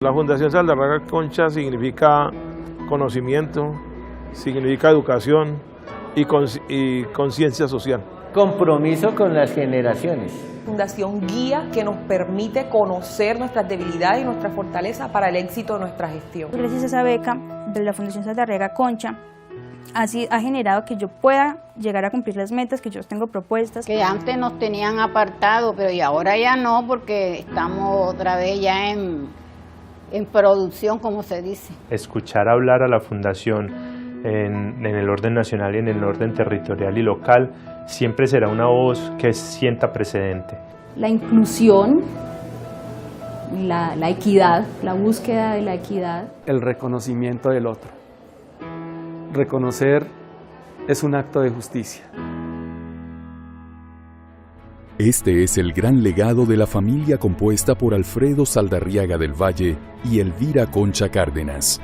La Fundación Saldarriaga Concha significa conocimiento, significa educación y conciencia social. Compromiso con las generaciones. Fundación guía que nos permite conocer nuestras debilidades y nuestras fortalezas para el éxito de nuestra gestión. Gracias a esa beca de la Fundación Saldarriaga Concha ha generado que yo pueda llegar a cumplir las metas que yo tengo propuestas. Que antes nos tenían apartado, pero y ahora ya no, porque estamos otra vez ya en producción, como se dice. Escuchar hablar a la Fundación en el orden nacional y en el orden territorial y local siempre será una voz que sienta precedente. La inclusión, la equidad, la búsqueda de la equidad. El reconocimiento del otro. Reconocer es un acto de justicia. Este es el gran legado de la familia compuesta por Alfredo Saldarriaga del Valle y Elvira Concha Cárdenas.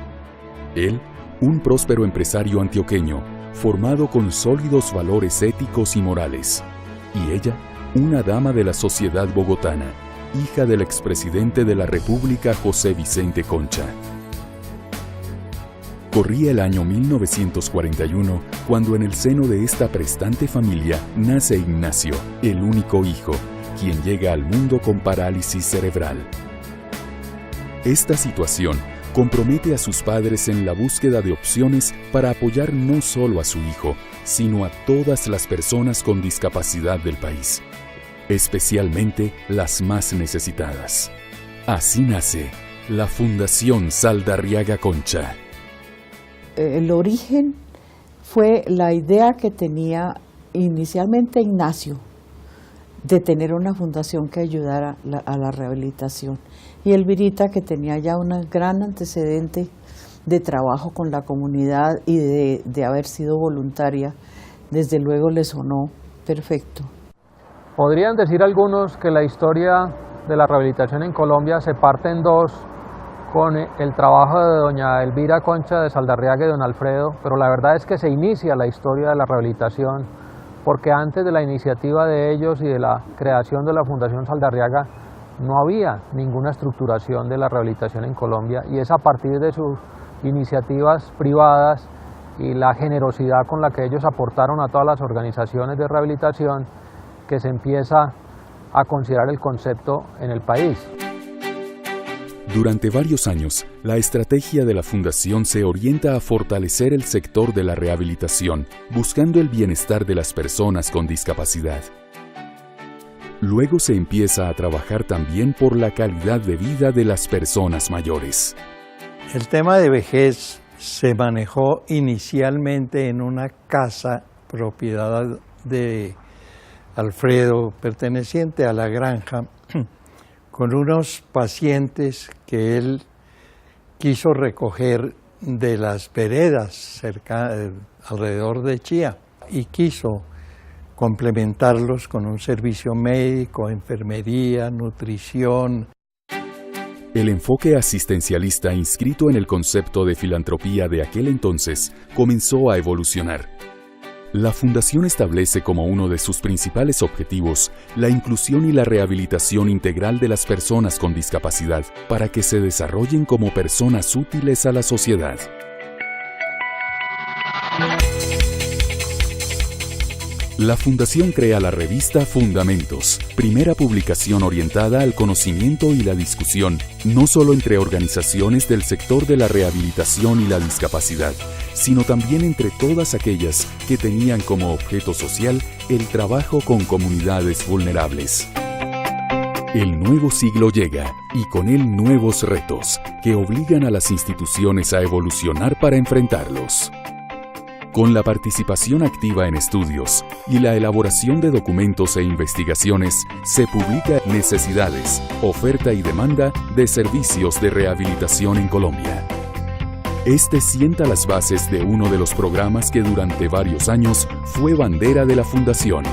Él, un próspero empresario antioqueño, formado con sólidos valores éticos y morales. Y ella, una dama de la sociedad bogotana, hija del expresidente de la República José Vicente Concha. Corría el año 1941 cuando en el seno de esta prestante familia nace Ignacio, el único hijo, quien llega al mundo con parálisis cerebral. Esta situación compromete a sus padres en la búsqueda de opciones para apoyar no solo a su hijo, sino a todas las personas con discapacidad del país, especialmente las más necesitadas. Así nace la Fundación Saldarriaga Concha. El origen fue la idea que tenía inicialmente Ignacio de tener una fundación que ayudara a la rehabilitación, y Elvirita, que tenía ya un gran antecedente de trabajo con la comunidad y de haber sido voluntaria, desde luego le sonó perfecto. Podrían decir algunos que la historia de la rehabilitación en Colombia se parte en dos, con el trabajo de doña Elvira Concha de Saldarriaga y don Alfredo, pero la verdad es que se inicia la historia de la rehabilitación porque antes de la iniciativa de ellos y de la creación de la Fundación Saldarriaga no había ninguna estructuración de la rehabilitación en Colombia, y es a partir de sus iniciativas privadas y la generosidad con la que ellos aportaron a todas las organizaciones de rehabilitación que se empieza a considerar el concepto en el país. Durante varios años, la estrategia de la Fundación se orienta a fortalecer el sector de la rehabilitación, buscando el bienestar de las personas con discapacidad. Luego se empieza a trabajar también por la calidad de vida de las personas mayores. El tema de vejez se manejó inicialmente en una casa propiedad de Alfredo, perteneciente a la granja, con unos pacientes que él quiso recoger de las veredas alrededor de Chía, y quiso complementarlos con un servicio médico, enfermería, nutrición. El enfoque asistencialista inscrito en el concepto de filantropía de aquel entonces comenzó a evolucionar. La Fundación establece como uno de sus principales objetivos la inclusión y la rehabilitación integral de las personas con discapacidad para que se desarrollen como personas útiles a la sociedad. La Fundación crea la revista Fundamentos, primera publicación orientada al conocimiento y la discusión, no solo entre organizaciones del sector de la rehabilitación y la discapacidad, sino también entre todas aquellas que tenían como objeto social el trabajo con comunidades vulnerables. El nuevo siglo llega, y con él nuevos retos, que obligan a las instituciones a evolucionar para enfrentarlos. Con la participación activa en estudios y la elaboración de documentos e investigaciones, se publica necesidades, oferta y demanda de servicios de rehabilitación en Colombia. Este sienta las bases de uno de los programas que durante varios años fue bandera de la Fundación: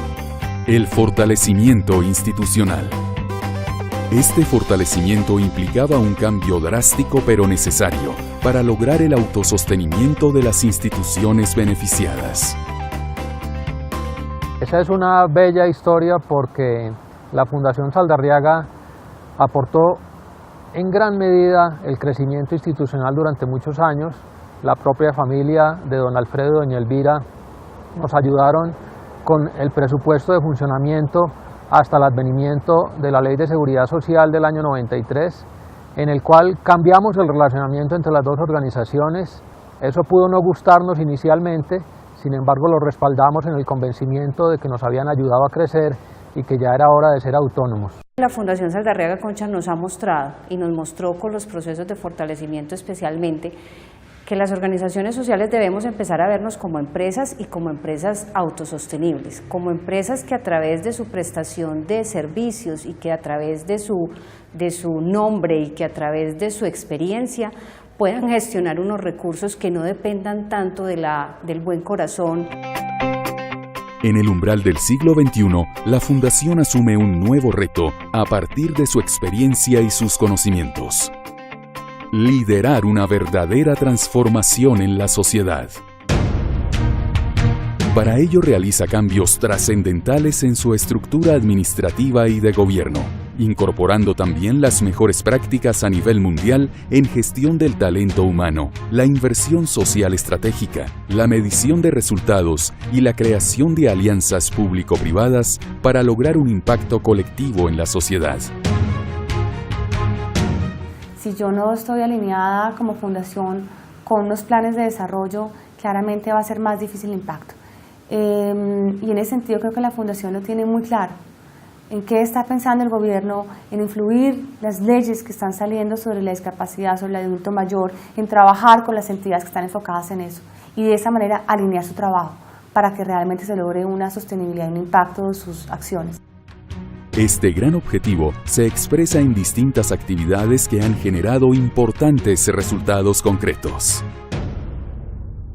el fortalecimiento institucional. Este fortalecimiento implicaba un cambio drástico pero necesario para lograr el autosostenimiento de las instituciones beneficiadas. Esa es una bella historia porque la Fundación Saldarriaga aportó en gran medida el crecimiento institucional durante muchos años. La propia familia de don Alfredo y doña Elvira nos ayudaron con el presupuesto de funcionamiento hasta el advenimiento de la Ley de Seguridad Social del año 93, en el cual cambiamos el relacionamiento entre las dos organizaciones. Eso pudo no gustarnos inicialmente, sin embargo lo respaldamos en el convencimiento de que nos habían ayudado a crecer y que ya era hora de ser autónomos. La Fundación Saldarriaga Concha nos ha mostrado y nos mostró con los procesos de fortalecimiento especialmente que las organizaciones sociales debemos empezar a vernos como empresas y como empresas autosostenibles, como empresas que a través de su prestación de servicios y que a través de su nombre y que a través de su experiencia puedan gestionar unos recursos que no dependan tanto del buen corazón. En el umbral del siglo XXI, la Fundación asume un nuevo reto a partir de su experiencia y sus conocimientos: liderar una verdadera transformación en la sociedad. Para ello realiza cambios trascendentales en su estructura administrativa y de gobierno, incorporando también las mejores prácticas a nivel mundial en gestión del talento humano, la inversión social estratégica, la medición de resultados y la creación de alianzas público-privadas para lograr un impacto colectivo en la sociedad. Si yo no estoy alineada como fundación con unos planes de desarrollo, claramente va a ser más difícil el impacto. Y en ese sentido creo que la fundación lo tiene muy claro. ¿En qué está pensando el gobierno? En influir las leyes que están saliendo sobre la discapacidad, sobre el adulto mayor, en trabajar con las entidades que están enfocadas en eso y de esa manera alinear su trabajo para que realmente se logre una sostenibilidad y un impacto de sus acciones. Este gran objetivo se expresa en distintas actividades que han generado importantes resultados concretos.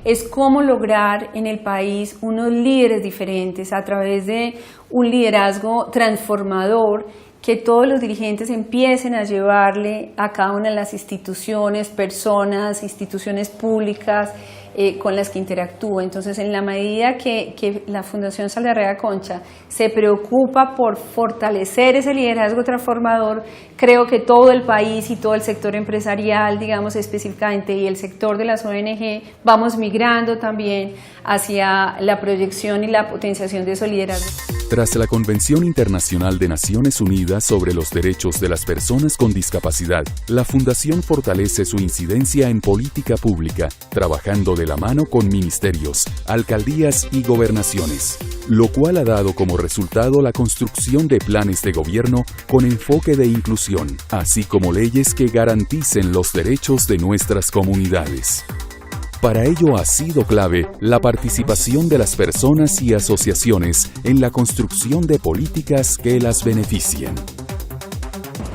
Es cómo lograr en el país unos líderes diferentes a través de un liderazgo transformador, que todos los dirigentes empiecen a llevarle a cada una de las instituciones, personas, instituciones públicas con las que interactúa. Entonces, en la medida que la Fundación Saldarriaga Concha se preocupa por fortalecer ese liderazgo transformador, creo que todo el país y todo el sector empresarial, digamos específicamente, y el sector de las ONG, vamos migrando también hacia la proyección y la potenciación de esos liderazgos. Tras la Convención Internacional de Naciones Unidas sobre los Derechos de las Personas con Discapacidad, la Fundación fortalece su incidencia en política pública, trabajando de la mano con ministerios, alcaldías y gobernaciones, lo cual ha dado como resultado la construcción de planes de gobierno con enfoque de inclusión, así como leyes que garanticen los derechos de nuestras comunidades. Para ello ha sido clave la participación de las personas y asociaciones en la construcción de políticas que las beneficien.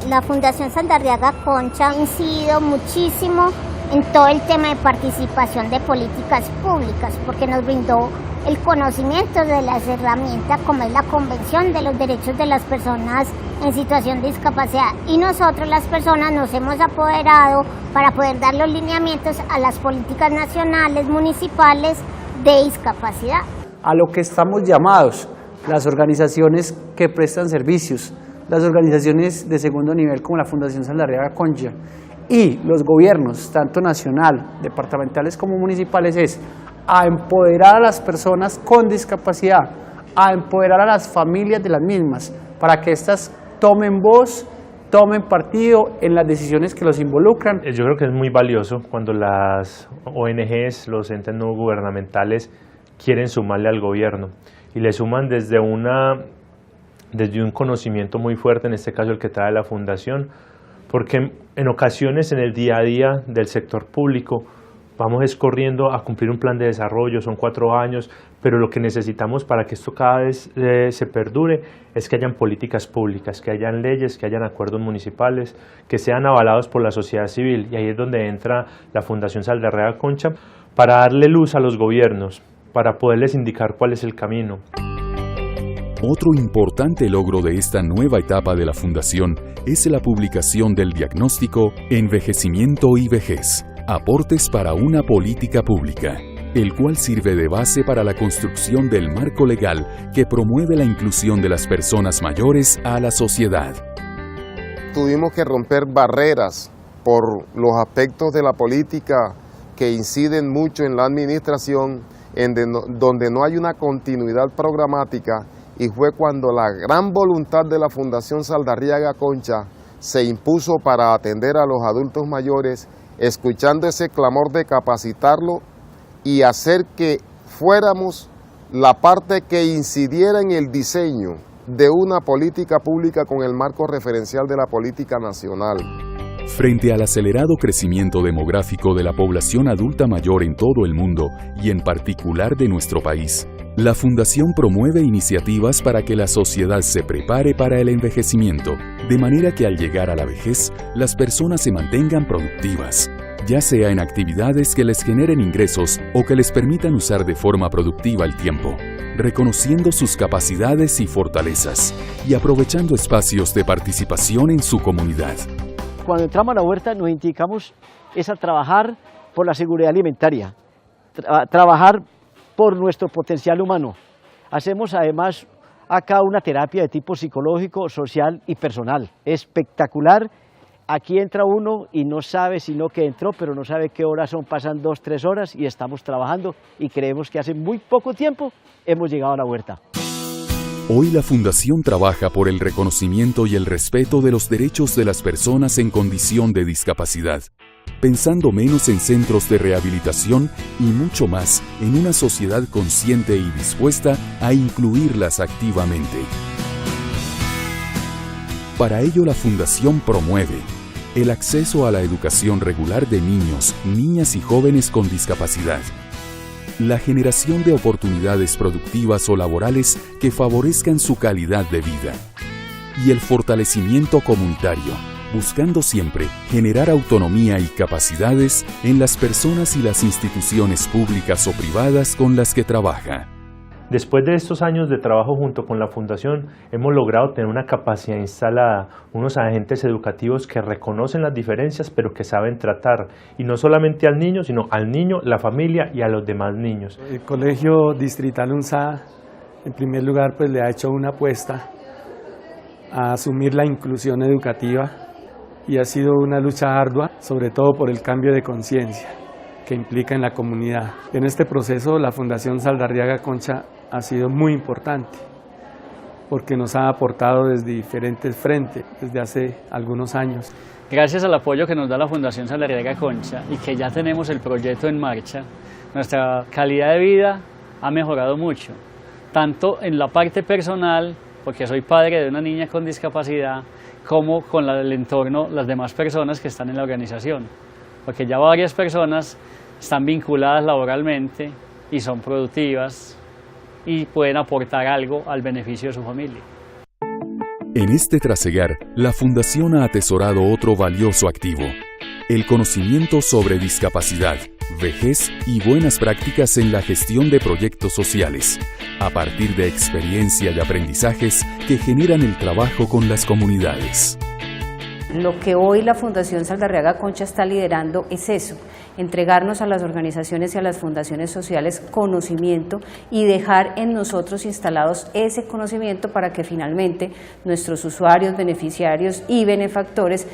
La Fundación Saldarriaga Concha ha incidido muchísimo en todo el tema de participación de políticas públicas, porque nos brindó el conocimiento de las herramientas como es la Convención de los Derechos de las Personas en Situación de Discapacidad, y nosotros las personas nos hemos apoderado para poder dar los lineamientos a las políticas nacionales, municipales de discapacidad. A lo que estamos llamados, las organizaciones que prestan servicios, las organizaciones de segundo nivel como la Fundación Saldarriaga Concha y los gobiernos, tanto nacional, departamentales como municipales, es a empoderar a las personas con discapacidad, a empoderar a las familias de las mismas, para que éstas tomen voz, tomen partido en las decisiones que los involucran. Yo creo que es muy valioso cuando las ONGs, los entes no gubernamentales, quieren sumarle al gobierno y le suman desde un conocimiento muy fuerte, en este caso el que trae la Fundación, porque en ocasiones en el día a día del sector público vamos corriendo a cumplir un plan de desarrollo, son 4 años, pero lo que necesitamos para que esto cada vez se perdure es que hayan políticas públicas, que hayan leyes, que hayan acuerdos municipales, que sean avalados por la sociedad civil, y ahí es donde entra la Fundación Saldarriaga Concha para darle luz a los gobiernos, para poderles indicar cuál es el camino. Otro importante logro de esta nueva etapa de la Fundación es la publicación del diagnóstico Envejecimiento y Vejez, aportes para una política pública, el cual sirve de base para la construcción del marco legal que promueve la inclusión de las personas mayores a la sociedad. tuvimos que romper barreras por los aspectos de la política que inciden mucho en la administración, donde no hay una continuidad programática, y fue cuando la gran voluntad de la Fundación Saldarriaga Concha se impuso para atender a los adultos mayores, escuchando ese clamor de capacitarlo y hacer que fuéramos la parte que incidiera en el diseño de una política pública con el marco referencial de la política nacional. Frente al acelerado crecimiento demográfico de la población adulta mayor en todo el mundo y en particular de nuestro país, la Fundación promueve iniciativas para que la sociedad se prepare para el envejecimiento, de manera que al llegar a la vejez, las personas se mantengan productivas, ya sea en actividades que les generen ingresos o que les permitan usar de forma productiva el tiempo, reconociendo sus capacidades y fortalezas y aprovechando espacios de participación en su comunidad. Cuando entramos a la huerta nos indicamos es a trabajar por la seguridad alimentaria, trabajar por nuestro potencial humano. Hacemos además acá una terapia de tipo psicológico, social y personal. Espectacular. Aquí entra uno y no sabe sino que entró, pero no sabe qué horas son, pasan 2, 3 horas y estamos trabajando y creemos que hace muy poco tiempo hemos llegado a la huerta. Hoy la Fundación trabaja por el reconocimiento y el respeto de los derechos de las personas en condición de discapacidad, pensando menos en centros de rehabilitación y mucho más en una sociedad consciente y dispuesta a incluirlas activamente. Para ello la Fundación promueve el acceso a la educación regular de niños, niñas y jóvenes con discapacidad, la generación de oportunidades productivas o laborales que favorezcan su calidad de vida y el fortalecimiento comunitario, buscando siempre generar autonomía y capacidades en las personas y las instituciones públicas o privadas con las que trabaja. Después de estos años de trabajo junto con la Fundación, hemos logrado tener una capacidad instalada, unos agentes educativos que reconocen las diferencias, pero que saben tratar, y no solamente al niño, sino al niño, la familia y a los demás niños. El Colegio Distrital UNSA, en primer lugar, pues le ha hecho una apuesta a asumir la inclusión educativa, y ha sido una lucha ardua, sobre todo por el cambio de conciencia que implica en la comunidad. En este proceso, la Fundación Saldarriaga Concha ha sido muy importante porque nos ha aportado desde diferentes frentes desde hace algunos años. Gracias al apoyo que nos da la Fundación Saldarriaga Concha y que ya tenemos el proyecto en marcha, nuestra calidad de vida ha mejorado mucho, tanto en la parte personal, porque soy padre de una niña con discapacidad, como con el entorno, las demás personas que están en la organización, porque ya varias personas están vinculadas laboralmente y son productivas y pueden aportar algo al beneficio de su familia. En este trasegar, la Fundación ha atesorado otro valioso activo, el conocimiento sobre discapacidad, vejez y buenas prácticas en la gestión de proyectos sociales, a partir de experiencia y aprendizajes que generan el trabajo con las comunidades. Lo que hoy la Fundación Saldarriaga Concha está liderando es eso, entregarnos a las organizaciones y a las fundaciones sociales conocimiento y dejar en nosotros instalados ese conocimiento para que finalmente nuestros usuarios, beneficiarios y benefactores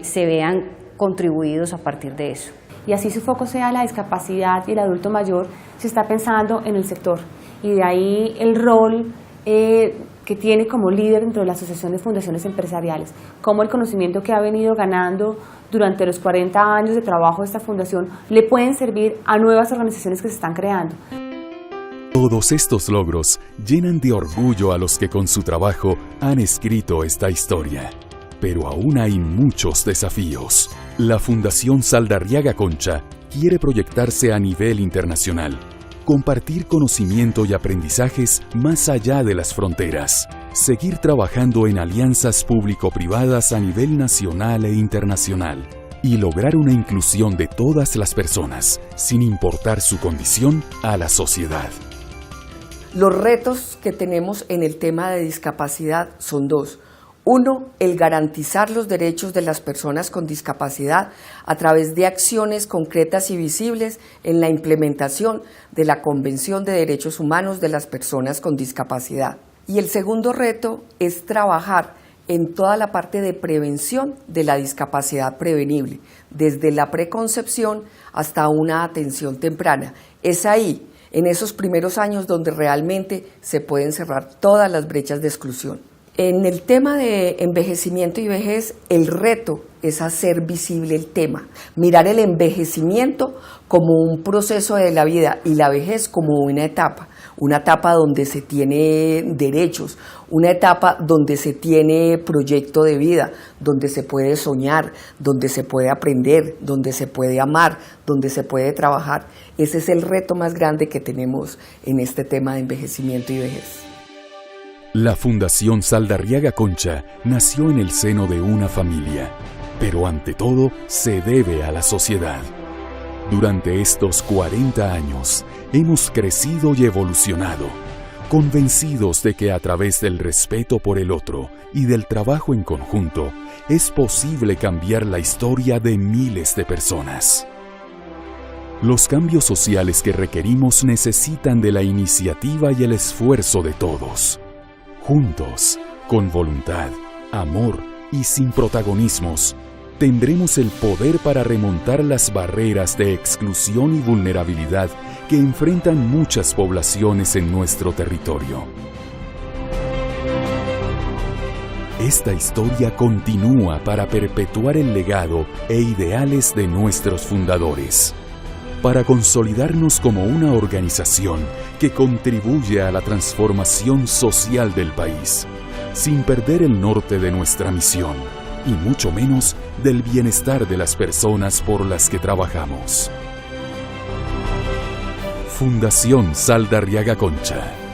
se vean contribuidos a partir de eso. Y así su foco sea la discapacidad y el adulto mayor, se está pensando en el sector y de ahí el rol que tiene como líder dentro de la Asociación de Fundaciones Empresariales, como el conocimiento que ha venido ganando durante los 40 años de trabajo de esta fundación le pueden servir a nuevas organizaciones que se están creando. Todos estos logros llenan de orgullo a los que con su trabajo han escrito esta historia. Pero aún hay muchos desafíos. La Fundación Saldarriaga Concha quiere proyectarse a nivel internacional, compartir conocimiento y aprendizajes más allá de las fronteras, seguir trabajando en alianzas público-privadas a nivel nacional e internacional y lograr una inclusión de todas las personas, sin importar su condición, a la sociedad. Los retos que tenemos en el tema de discapacidad son dos. Uno, el garantizar los derechos de las personas con discapacidad a través de acciones concretas y visibles en la implementación de la Convención de Derechos Humanos de las Personas con Discapacidad. Y el segundo reto es trabajar en toda la parte de prevención de la discapacidad prevenible, desde la preconcepción hasta una atención temprana. Es ahí, en esos primeros años, donde realmente se pueden cerrar todas las brechas de exclusión. En el tema de envejecimiento y vejez, el reto es hacer visible el tema, mirar el envejecimiento como un proceso de la vida y la vejez como una etapa donde se tiene derechos, una etapa donde se tiene proyecto de vida, donde se puede soñar, donde se puede aprender, donde se puede amar, donde se puede trabajar. Ese es el reto más grande que tenemos en este tema de envejecimiento y vejez. La Fundación Saldarriaga Concha nació en el seno de una familia, pero ante todo se debe a la sociedad. Durante estos 40 años hemos crecido y evolucionado, convencidos de que a través del respeto por el otro y del trabajo en conjunto es posible cambiar la historia de miles de personas. Los cambios sociales que requerimos necesitan de la iniciativa y el esfuerzo de todos. Juntos, con voluntad, amor y sin protagonismos, tendremos el poder para remontar las barreras de exclusión y vulnerabilidad que enfrentan muchas poblaciones en nuestro territorio. Esta historia continúa para perpetuar el legado e ideales de nuestros fundadores, para consolidarnos como una organización que contribuye a la transformación social del país, sin perder el norte de nuestra misión, y mucho menos del bienestar de las personas por las que trabajamos. Fundación Saldarriaga Concha.